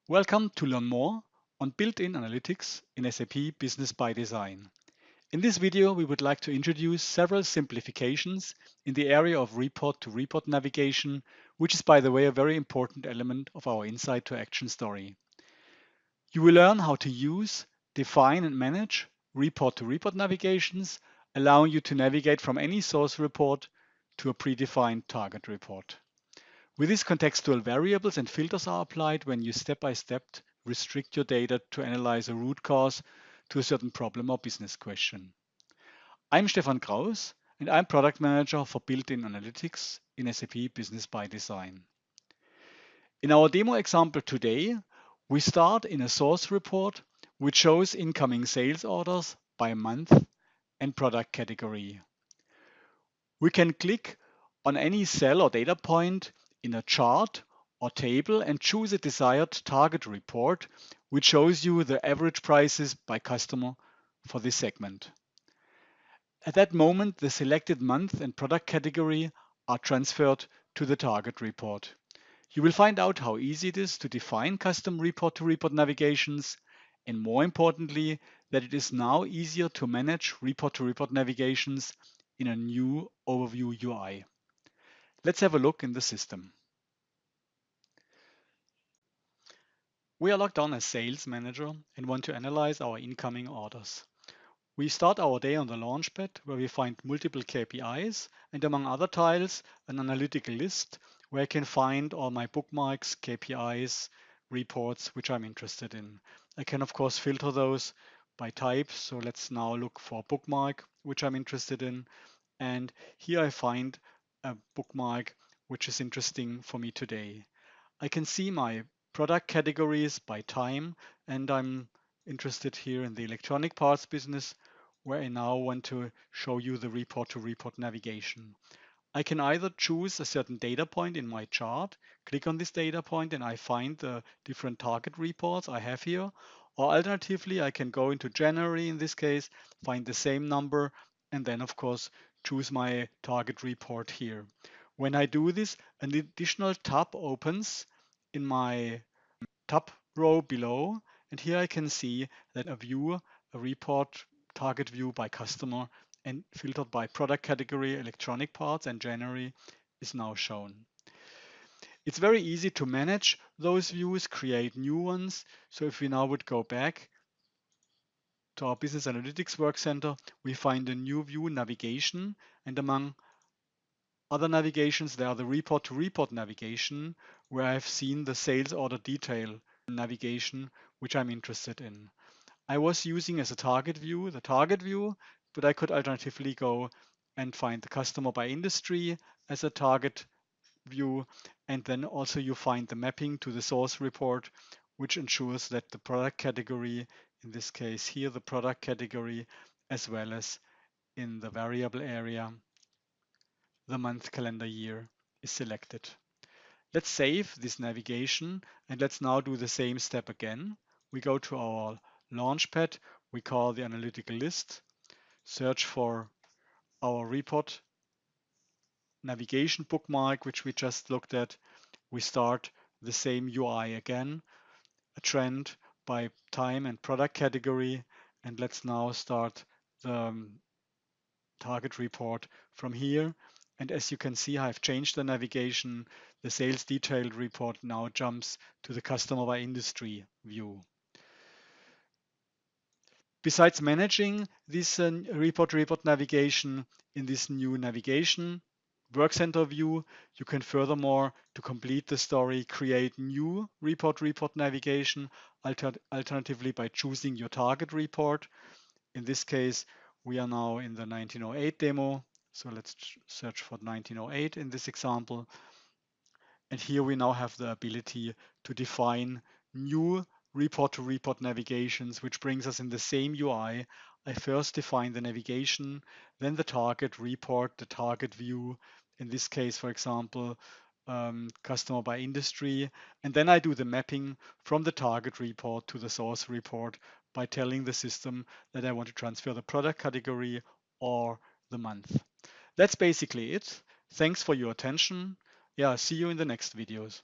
Welcome to learn more on built-in analytics in SAP Business by Design. In this video, we would like to introduce several simplifications in the area of report-to-report navigation, which is, by the way, a very important element of our Insight to Action story. You will learn how to use, define, and manage report-to-report navigations, allowing you to navigate from any source report to a predefined target report. With this, contextual variables and filters are applied when you step-by-step restrict your data to analyze a root cause to a certain problem or business question. I'm Stefan Kraus, and I'm Product Manager for Built-in Analytics in SAP Business by Design. In our demo example today, we start in a source report which shows incoming sales orders by month and product category. We can click on any cell or data point in a chart or table and choose a desired target report, which shows you the average prices by customer for this segment. At that moment, the selected month and product category are transferred to the target report. You will find out how easy it is to define custom report-to-report navigations, and more importantly, that it is now easier to manage report-to-report navigations in a new overview UI. Let's have a look in the system. We are logged on as Sales Manager and want to analyze our incoming orders. We start our day on the Launchpad, where we find multiple KPIs and, among other tiles, an analytical list where I can find all my bookmarks, KPIs, reports which I'm interested in. I can, of course, filter those by type. So let's now look for a bookmark which I'm interested in. And here I find a bookmark which is interesting for me today. I can see my product categories by time, and I'm interested here in the electronic parts business, where I now want to show you the report-to-report navigation. I can either choose a certain data point in my chart, click on this data point, and I find the different target reports I have here. Or alternatively, I can go into January in this case, find the same number, and then of course choose my target report here. When I do this, an additional tab opens in my tab row below, and here I can see that a report target view by customer and filtered by product category, electronic parts, and January is now shown. It's very easy to manage those views, create new ones. So if we now would go back to our Business Analytics Work Center, we find a new view, navigation, and among other navigations, there are the report-to-report navigation, where I've seen the sales order detail navigation, which I'm interested in. I was using as a target view, the target view, but I could alternatively go and find the customer by industry as a target view. And then also you find the mapping to the source report, which ensures that the product category, in this case here, the product category, as well as in the variable area, the month calendar year is selected. Let's save this navigation and let's now do the same step again. We go to our Launchpad, we call the analytical list, search for our report navigation bookmark, which we just looked at. We start the same UI again, a trend by time and product category, and let's now start the target report from here. And as you can see, I've changed the navigation. The sales detailed report now jumps to the customer by industry view. Besides managing this report-to-report navigation in this new navigation Work Center view, you can furthermore, to complete the story, create new report-to-report navigation, alternatively by choosing your target report. In this case, we are now in the 1908 demo. So let's search for 1908 in this example. And here we now have the ability to define new report-to-report navigations, which brings us in the same UI. I first define the navigation, then the target report, the target view, in this case, for example, customer by industry, and then I do the mapping from the target report to the source report by telling the system that I want to transfer the product category or the month. That's basically it. Thanks for your attention. Yeah, see you in the next videos.